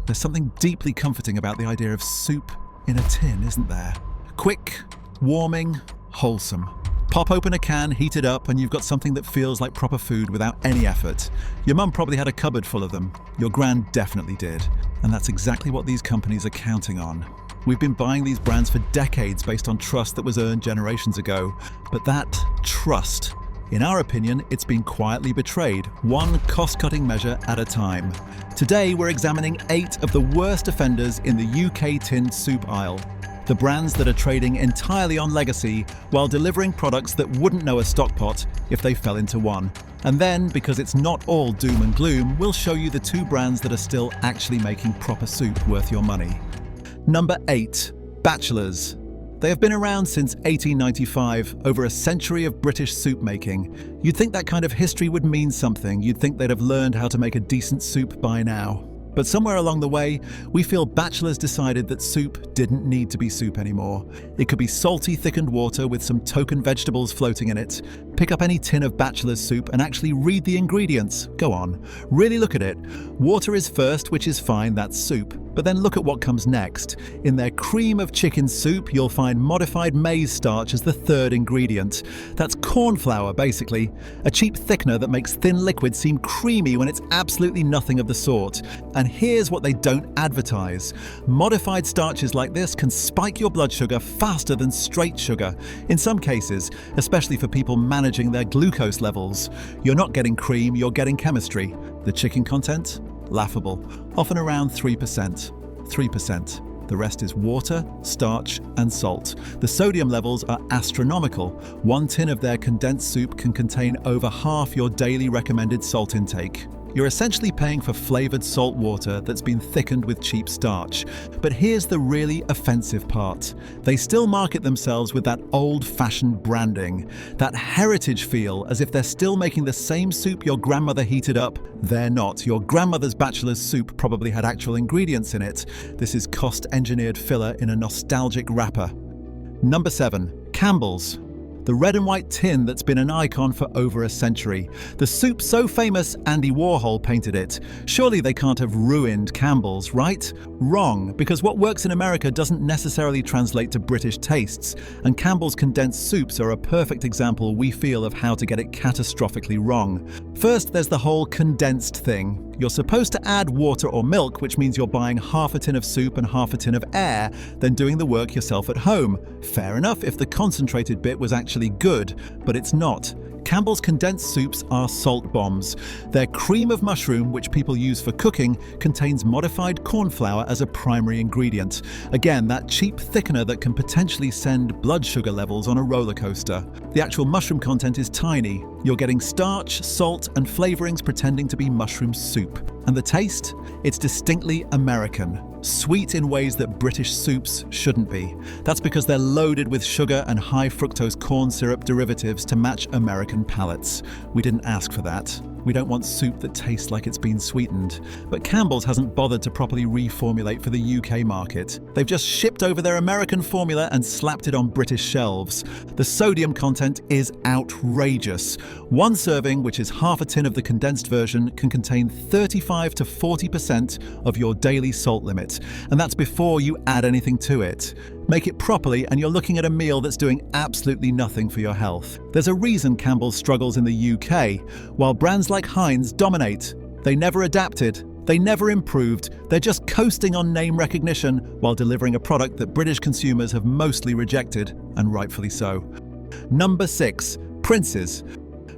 There's something deeply comforting about the idea of soup in a tin, isn't there? Quick, warming, wholesome. Pop open a can, heat it up, and you've got something that feels like proper food without any effort. Your mum probably had a cupboard full of them. Your gran definitely did. And that's exactly what these companies are counting on. We've been buying these brands for decades based on trust that was earned generations ago. But that trust, in our opinion, it's been quietly betrayed, one cost-cutting measure at a time. Today, we're examining 8 of the worst offenders in the UK tinned soup aisle. The brands that are trading entirely on legacy while delivering products that wouldn't know a stockpot if they fell into one. And then, because it's not all doom and gloom, we'll show you the 2 brands that are still actually making proper soup worth your money. Number 8. Batchelors. They have been around since 1895, over a century of British soup making. You'd think that kind of history would mean something. You'd think they'd have learned how to make a decent soup by now. But somewhere along the way, we feel Batchelors decided that soup didn't need to be soup anymore. It could be salty, thickened water with some token vegetables floating in it. Pick up any tin of Batchelors soup and actually read the ingredients. Go on, really look at it. Water is first, which is fine, that's soup. But then look at what comes next. In their cream of chicken soup, you'll find modified maize starch as the 3rd ingredient. That's corn flour, basically. A cheap thickener that makes thin liquid seem creamy when it's absolutely nothing of the sort. And here's what they don't advertise. Modified starches like this can spike your blood sugar faster than straight sugar. In some cases, especially for people managing their glucose levels. You're not getting cream, you're getting chemistry. The chicken content? Laughable. Often around 3%. 3%. The rest is water, starch, and salt. The sodium levels are astronomical. 1 tin of their condensed soup can contain over half your daily recommended salt intake. You're essentially paying for flavoured salt water that's been thickened with cheap starch. But here's the really offensive part. They still market themselves with that old-fashioned branding, that heritage feel, as if they're still making the same soup your grandmother heated up. They're not. Your grandmother's Batchelors soup probably had actual ingredients in it. This is cost-engineered filler in a nostalgic wrapper. Number 7. Campbell's. The red and white tin that's been an icon for over a century. The soup so famous Andy Warhol painted it. Surely they can't have ruined Campbell's, right? Wrong, because what works in America doesn't necessarily translate to British tastes, and Campbell's condensed soups are a perfect example, we feel, of how to get it catastrophically wrong. First, there's the whole condensed thing. You're supposed to add water or milk, which means you're buying half a tin of soup and half a tin of air, then doing the work yourself at home. Fair enough if the concentrated bit was actually good, but it's not. Campbell's condensed soups are salt bombs. Their cream of mushroom, which people use for cooking, contains modified corn flour as a primary ingredient. Again, that cheap thickener that can potentially send blood sugar levels on a roller coaster. The actual mushroom content is tiny. You're getting starch, salt, and flavorings pretending to be mushroom soup. And the taste? It's distinctly American. Sweet in ways that British soups shouldn't be. That's because they're loaded with sugar and high fructose corn syrup derivatives to match American palates. We didn't ask for that. We don't want soup that tastes like it's been sweetened. But Campbell's hasn't bothered to properly reformulate for the UK market. They've just shipped over their American formula and slapped it on British shelves. The sodium content is outrageous. 1 serving, which is half a tin of the condensed version, can contain 35 to 40% of your daily salt limit. And that's before you add anything to it. Make it properly and you're looking at a meal that's doing absolutely nothing for your health. There's a reason Campbell's struggles in the UK, while brands like Heinz dominate. They never adapted, they never improved, they're just coasting on name recognition while delivering a product that British consumers have mostly rejected, and rightfully so. Number 6. Prince's.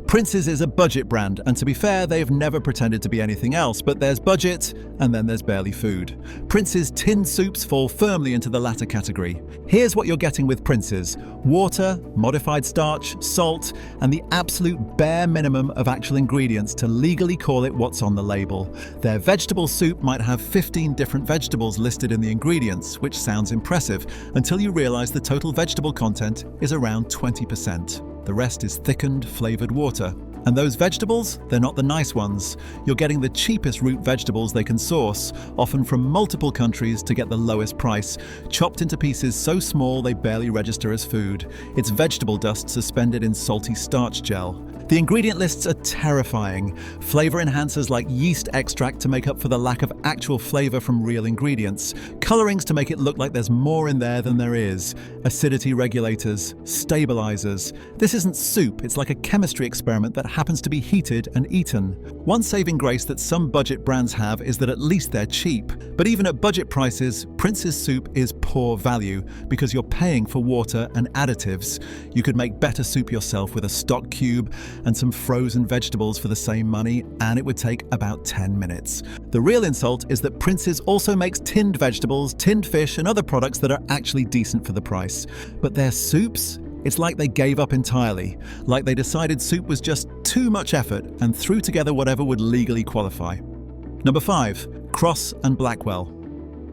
Prince's is a budget brand, and to be fair, they've never pretended to be anything else, but there's budget, and then there's barely food. Prince's tinned soups fall firmly into the latter category. Here's what you're getting with Prince's: water, modified starch, salt, and the absolute bare minimum of actual ingredients to legally call it what's on the label. Their vegetable soup might have 15 different vegetables listed in the ingredients, which sounds impressive, until you realize the total vegetable content is around 20%. The rest is thickened, flavored water. And those vegetables, they're not the nice ones. You're getting the cheapest root vegetables they can source, often from multiple countries to get the lowest price, chopped into pieces so small they barely register as food. It's vegetable dust suspended in salty starch gel. The ingredient lists are terrifying. Flavor enhancers like yeast extract to make up for the lack of actual flavor from real ingredients. Colorings to make it look like there's more in there than there is. Acidity regulators, stabilizers. This isn't soup, it's like a chemistry experiment that happens to be heated and eaten. One saving grace that some budget brands have is that at least they're cheap. But even at budget prices, Prince's soup is poor value because you're paying for water and additives. You could make better soup yourself with a stock cube and some frozen vegetables for the same money, and it would take about 10 minutes. The real insult is that Prince's also makes tinned vegetables, tinned fish, and other products that are actually decent for the price. But their soups? It's like they gave up entirely, like they decided soup was just too much effort and threw together whatever would legally qualify. Number 5. Crosse and Blackwell.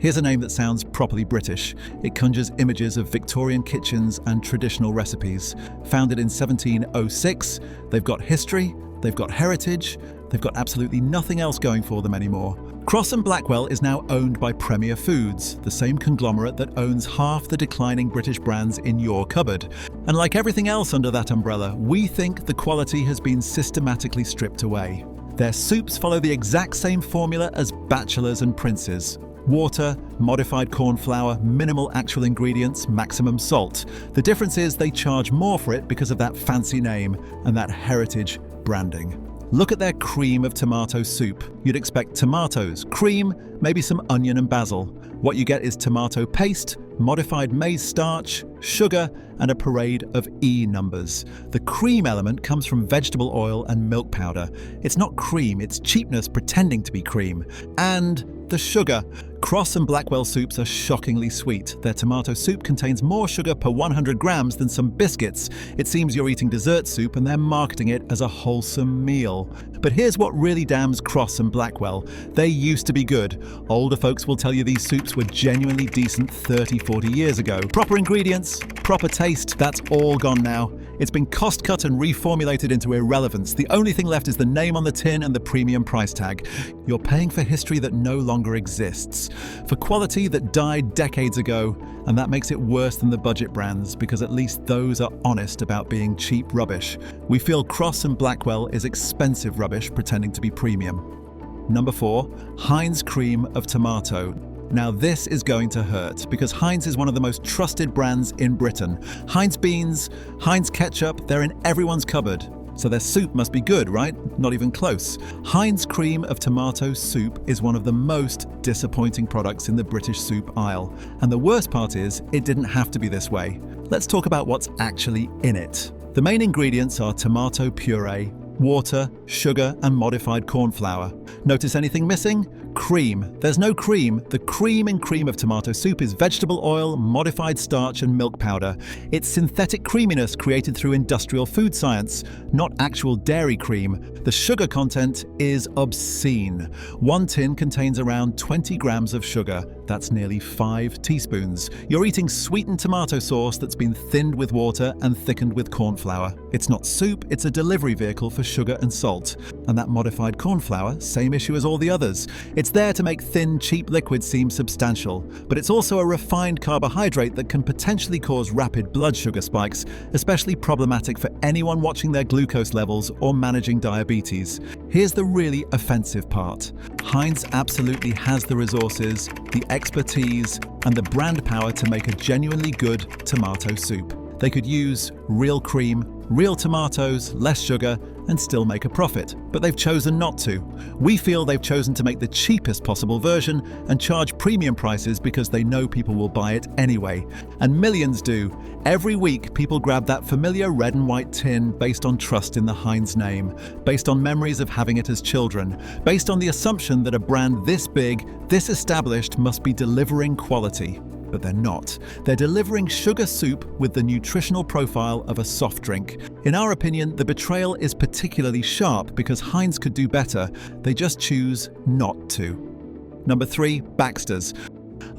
Here's a name that sounds properly British. It conjures images of Victorian kitchens and traditional recipes. Founded in 1706, they've got history, they've got heritage, they've got absolutely nothing else going for them anymore. Crosse and Blackwell is now owned by Premier Foods, the same conglomerate that owns half the declining British brands in your cupboard. And like everything else under that umbrella, we think the quality has been systematically stripped away. Their soups follow the exact same formula as Batchelors and Prince's. Water, modified corn flour, minimal actual ingredients, maximum salt. The difference is they charge more for it because of that fancy name and that heritage branding. Look at their cream of tomato soup. You'd expect tomatoes, cream, maybe some onion and basil. What you get is tomato paste, modified maize starch, sugar, and a parade of E numbers. The cream element comes from vegetable oil and milk powder. It's not cream, it's cheapness pretending to be cream. And the sugar. Crosse and Blackwell soups are shockingly sweet. Their tomato soup contains more sugar per 100 grams than some biscuits. It seems you're eating dessert soup and they're marketing it as a wholesome meal. But here's what really damns Crosse and Blackwell. They used to be good. Older folks will tell you these soups were genuinely decent 30, 40 years ago. Proper ingredients, proper taste, that's all gone now. It's been cost cut and reformulated into irrelevance. The only thing left is the name on the tin and the premium price tag. You're paying for history that no longer exists, for quality that died decades ago, and that makes it worse than the budget brands because at least those are honest about being cheap rubbish. We feel Crosse and Blackwell is expensive rubbish pretending to be premium. Number 4, Heinz cream of tomato. Now this is going to hurt because Heinz is one of the most trusted brands in Britain. Heinz beans, Heinz ketchup, they're in everyone's cupboard. So their soup must be good, right? Not even close. Heinz cream of tomato soup is one of the most disappointing products in the British soup aisle. And the worst part is, it didn't have to be this way. Let's talk about what's actually in it. The main ingredients are tomato puree, water, sugar, and modified corn flour. Notice anything missing? Cream. There's no cream. The cream in cream of tomato soup is vegetable oil, modified starch, and milk powder. It's synthetic creaminess created through industrial food science, not actual dairy cream. The sugar content is obscene. One tin contains around 20 grams of sugar. That's nearly 5 teaspoons. You're eating sweetened tomato sauce that's been thinned with water and thickened with corn flour. It's not soup, it's a delivery vehicle for sugar and salt. And that modified corn flour, same issue as all the others. It's there to make thin, cheap liquids seem substantial, but it's also a refined carbohydrate that can potentially cause rapid blood sugar spikes, especially problematic for anyone watching their glucose levels or managing diabetes. Here's the really offensive part. Heinz absolutely has the resources, the expertise, and the brand power to make a genuinely good tomato soup. They could use real cream, real tomatoes, less sugar, and still make a profit. But they've chosen not to. We feel they've chosen to make the cheapest possible version and charge premium prices because they know people will buy it anyway. And millions do. Every week, people grab that familiar red and white tin based on trust in the Heinz name, based on memories of having it as children, based on the assumption that a brand this big, this established, must be delivering quality. But they're not. They're delivering sugar soup with the nutritional profile of a soft drink. In our opinion, the betrayal is particularly sharp because Heinz could do better. They just choose not to. Number 3, Baxters.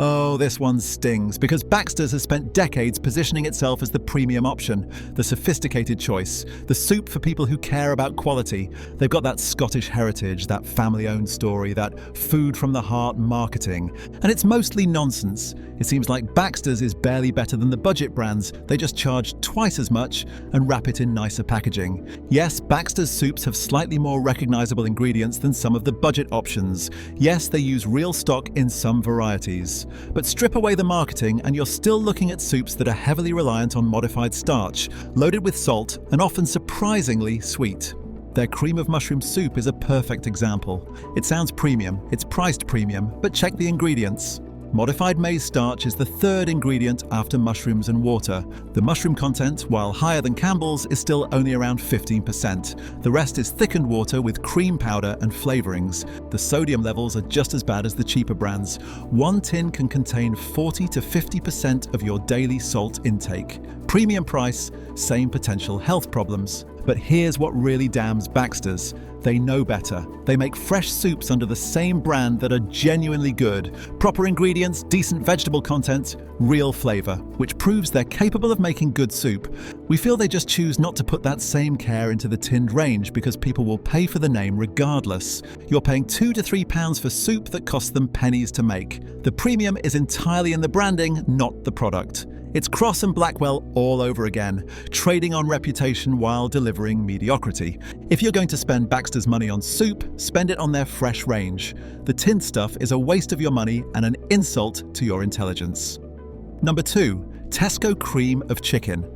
Oh, this one stings, because Baxters has spent decades positioning itself as the premium option, the sophisticated choice, the soup for people who care about quality. They've got that Scottish heritage, that family-owned story, that food from the heart marketing. And it's mostly nonsense. It seems like Baxters is barely better than the budget brands. They just charge twice as much and wrap it in nicer packaging. Yes, Baxters soups have slightly more recognizable ingredients than some of the budget options. Yes, they use real stock in some varieties. But strip away the marketing and you're still looking at soups that are heavily reliant on modified starch, loaded with salt and often surprisingly sweet. Their cream of mushroom soup is a perfect example. It sounds premium, it's priced premium, but check the ingredients. Modified maize starch is the third ingredient after mushrooms and water. The mushroom content, while higher than Campbell's, is still only around 15%. The rest is thickened water with cream powder and flavorings. The sodium levels are just as bad as the cheaper brands. One tin can contain 40 to 50% of your daily salt intake. Premium price, same potential health problems. But here's what really damns Baxters. They know better. They make fresh soups under the same brand that are genuinely good. Proper ingredients, decent vegetable content, real flavor, which proves they're capable of making good soup. We feel they just choose not to put that same care into the tinned range because people will pay for the name regardless. You're paying £2 to £3 for soup that costs them pennies to make. The premium is entirely in the branding, not the product. It's Crosse and Blackwell all over again, trading on reputation while delivering mediocrity. If you're going to spend Baxter's money on soup, spend it on their fresh range. The tinned stuff is a waste of your money and an insult to your intelligence. Number 2, Tesco cream of chicken.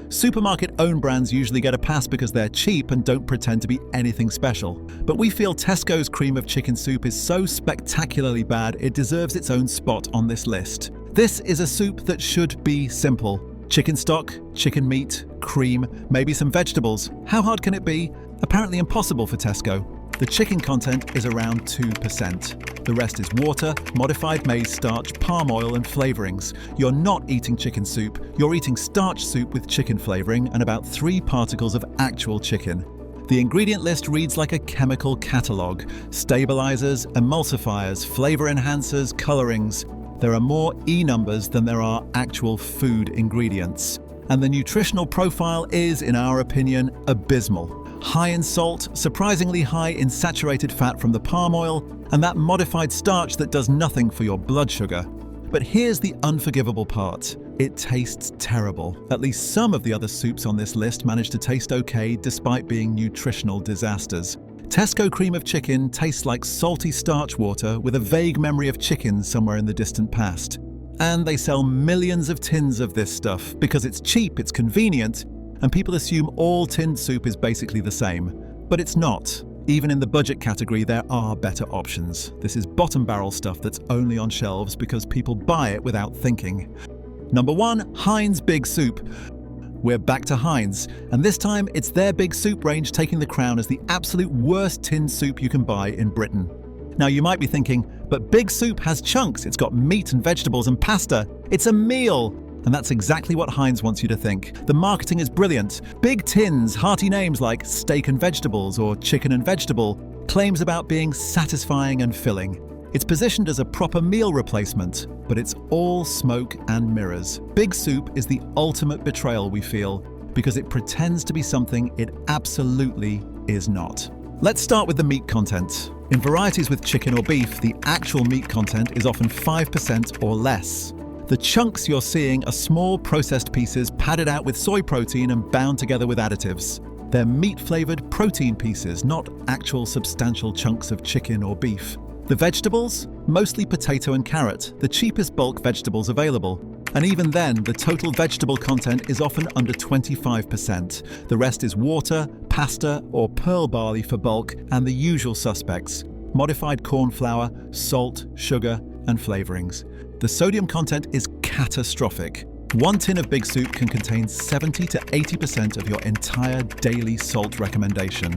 Supermarket own brands usually get a pass because they're cheap and don't pretend to be anything special. But we feel Tesco's cream of chicken soup is so spectacularly bad it deserves its own spot on this list. This is a soup that should be simple. Chicken stock, chicken meat, cream, maybe some vegetables. How hard can it be? Apparently impossible for Tesco. The chicken content is around 2%. The rest is water, modified maize starch, palm oil and flavorings. You're not eating chicken soup, you're eating starch soup with chicken flavoring and about 3 particles of actual chicken. The ingredient list reads like a chemical catalogue. Stabilizers, emulsifiers, flavor enhancers, colorings. There are more E numbers than there are actual food ingredients. And the nutritional profile is, in our opinion, abysmal. High in salt, surprisingly high in saturated fat from the palm oil, and that modified starch that does nothing for your blood sugar. But here's the unforgivable part. It tastes terrible. At least some of the other soups on this list manage to taste okay despite being nutritional disasters. Tesco cream of chicken tastes like salty starch water with a vague memory of chicken somewhere in the distant past. And they sell millions of tins of this stuff because it's cheap, it's convenient, and people assume all tinned soup is basically the same. But it's not. Even in the budget category, there are better options. This is bottom barrel stuff that's only on shelves because people buy it without thinking. Number 1, Heinz Big Soup. We're back to Heinz, and this time it's their big soup range taking the crown as the absolute worst tinned soup you can buy in Britain. Now you might be thinking, but Big Soup has chunks, it's got meat and vegetables and pasta, it's a meal! And that's exactly what Heinz wants you to think. The marketing is brilliant. Big tins, hearty names like steak and vegetables or chicken and vegetable, claims about being satisfying and filling. It's positioned as a proper meal replacement, but it's all smoke and mirrors. Big Soup is the ultimate betrayal, we feel, because it pretends to be something it absolutely is not. Let's start with the meat content. In varieties with chicken or beef, the actual meat content is often 5% or less. The chunks you're seeing are small processed pieces padded out with soy protein and bound together with additives. They're meat-flavored protein pieces, not actual substantial chunks of chicken or beef. The vegetables? Mostly potato and carrot, the cheapest bulk vegetables available. And even then, the total vegetable content is often under 25%. The rest is water, pasta, or pearl barley for bulk, and the usual suspects: modified corn flour, salt, sugar, and flavorings. The sodium content is catastrophic. One tin of Big Soup can contain 70 to 80% of your entire daily salt recommendation.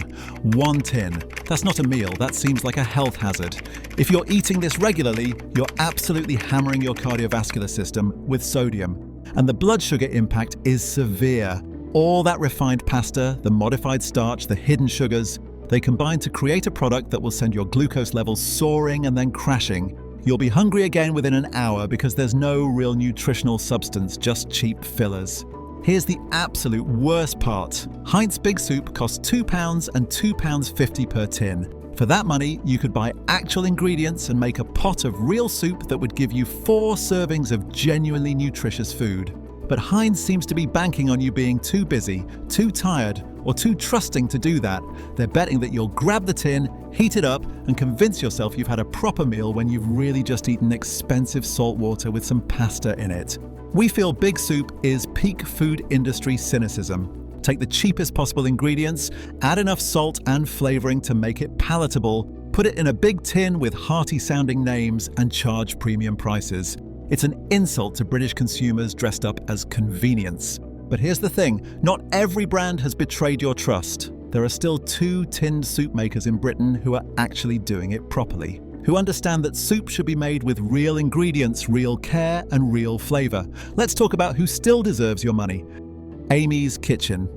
One tin. That's not a meal, that seems like a health hazard. If you're eating this regularly, you're absolutely hammering your cardiovascular system with sodium. And the blood sugar impact is severe. All that refined pasta, the modified starch, the hidden sugars, they combine to create a product that will send your glucose levels soaring and then crashing. You'll be hungry again within an hour because there's no real nutritional substance, just cheap fillers. Here's the absolute worst part. Heinz Big Soup costs £2 and £2.50 per tin. For that money, you could buy actual ingredients and make a pot of real soup that would give you 4 servings of genuinely nutritious food. But Heinz seems to be banking on you being too busy, too tired, or too trusting to do that. They're betting that you'll grab the tin, heat it up, and convince yourself you've had a proper meal when you've really just eaten expensive salt water with some pasta in it. We feel Big Soup is peak food industry cynicism. Take the cheapest possible ingredients, add enough salt and flavoring to make it palatable, put it in a big tin with hearty-sounding names, and charge premium prices. It's an insult to British consumers dressed up as convenience. But here's the thing, not every brand has betrayed your trust. There are still 2 tinned soup makers in Britain who are actually doing it properly, who understand that soup should be made with real ingredients, real care, and real flavour. Let's talk about who still deserves your money. Amy's Kitchen.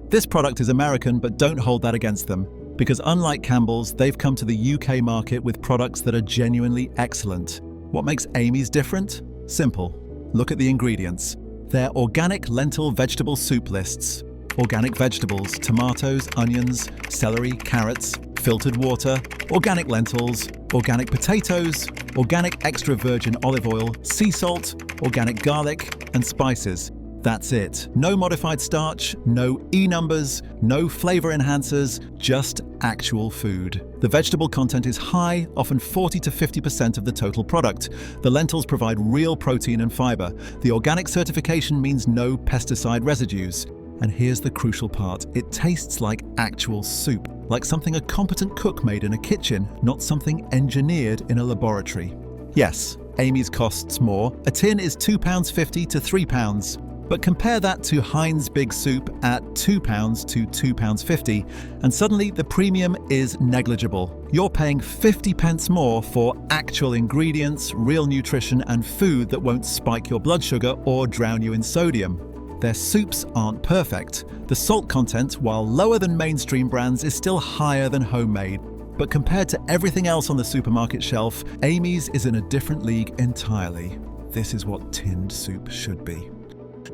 This product is American, but don't hold that against them, because unlike Campbell's, they've come to the UK market with products that are genuinely excellent. What makes Amy's different? Simple. Look at the ingredients. They're organic lentil vegetable soup lists. Organic vegetables, tomatoes, onions, celery, carrots, filtered water, organic lentils, organic potatoes, organic extra virgin olive oil, sea salt, organic garlic, and spices. That's it. No modified starch, no E-numbers, no flavor enhancers, just actual food. The vegetable content is high, often 40 to 50% of the total product. The lentils provide real protein and fiber. The organic certification means no pesticide residues. And here's the crucial part. It tastes like actual soup, like something a competent cook made in a kitchen, not something engineered in a laboratory. Yes, Amy's costs more. A tin is £2.50 to £3. But compare that to Heinz Big Soup at £2 to £2.50, and suddenly the premium is negligible. You're paying 50 pence more for actual ingredients, real nutrition, and food that won't spike your blood sugar or drown you in sodium. Their soups aren't perfect. The salt content, while lower than mainstream brands, is still higher than homemade. But compared to everything else on the supermarket shelf, Amy's is in a different league entirely. This is what tinned soup should be.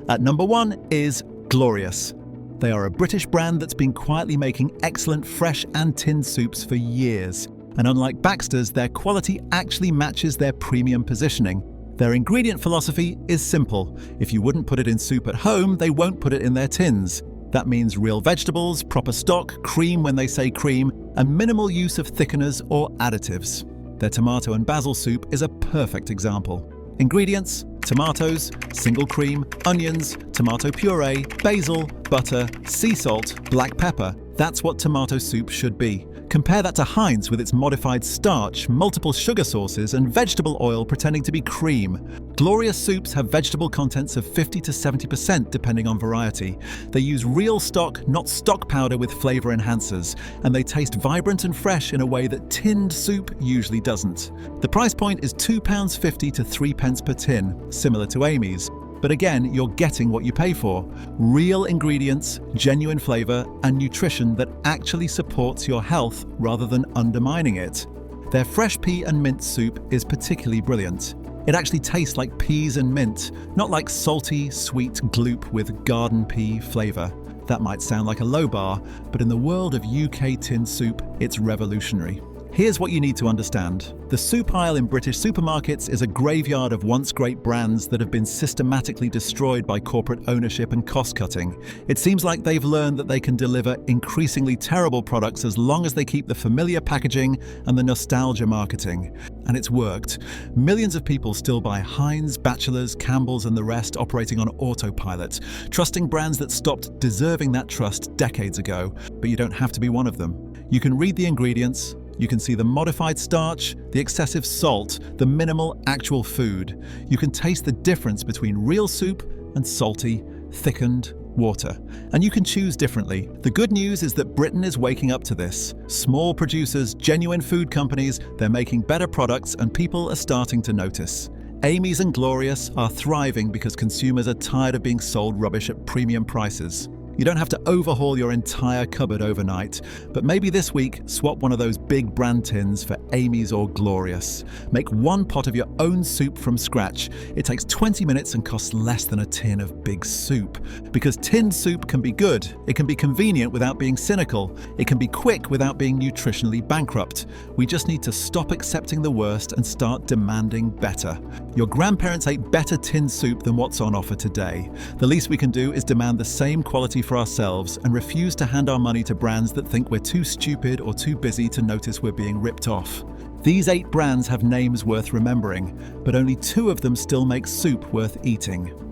At number 1 is Glorious. They are a British brand that's been quietly making excellent fresh and tinned soups for years. And unlike Baxters, their quality actually matches their premium positioning. Their ingredient philosophy is simple. If you wouldn't put it in soup at home, they won't put it in their tins. That means real vegetables, proper stock, cream when they say cream, and minimal use of thickeners or additives. Their tomato and basil soup is a perfect example. Ingredients: tomatoes, single cream, onions, tomato puree, basil, butter, sea salt, black pepper. That's what tomato soup should be. Compare that to Heinz with its modified starch, multiple sugar sources, and vegetable oil pretending to be cream. Glorious soups have vegetable contents of 50 to 70% depending on variety. They use real stock, not stock powder with flavor enhancers, and they taste vibrant and fresh in a way that tinned soup usually doesn't. The price point is £2.50 to £3 per tin, similar to Amy's. But again, you're getting what you pay for. Real ingredients, genuine flavor, and nutrition that actually supports your health rather than undermining it. Their fresh pea and mint soup is particularly brilliant. It actually tastes like peas and mint, not like salty, sweet gloop with garden pea flavor. That might sound like a low bar, but in the world of UK tinned soup, it's revolutionary. Here's what you need to understand. The soup aisle in British supermarkets is a graveyard of once great brands that have been systematically destroyed by corporate ownership and cost-cutting. It seems like they've learned that they can deliver increasingly terrible products as long as they keep the familiar packaging and the nostalgia marketing. And it's worked. Millions of people still buy Heinz, Batchelors, Campbell's, and the rest operating on autopilot, trusting brands that stopped deserving that trust decades ago. But you don't have to be one of them. You can read the ingredients. You can see the modified starch, the excessive salt, the minimal actual food. You can taste the difference between real soup and salty, thickened water. And you can choose differently. The good news is that Britain is waking up to this. Small producers, genuine food companies, they're making better products and people are starting to notice. Amy's and Glorious are thriving because consumers are tired of being sold rubbish at premium prices. You don't have to overhaul your entire cupboard overnight, but maybe this week swap one of those big brand tins for Amy's or Glorious. Make one pot of your own soup from scratch. It takes 20 minutes and costs less than a tin of big soup. Because tinned soup can be good, it can be convenient without being cynical, it can be quick without being nutritionally bankrupt. We just need to stop accepting the worst and start demanding better. Your grandparents ate better tinned soup than what's on offer today. The least we can do is demand the same quality for ourselves and refuse to hand our money to brands that think we're too stupid or too busy to notice we're being ripped off. These 8 brands have names worth remembering, but only 2 of them still make soup worth eating.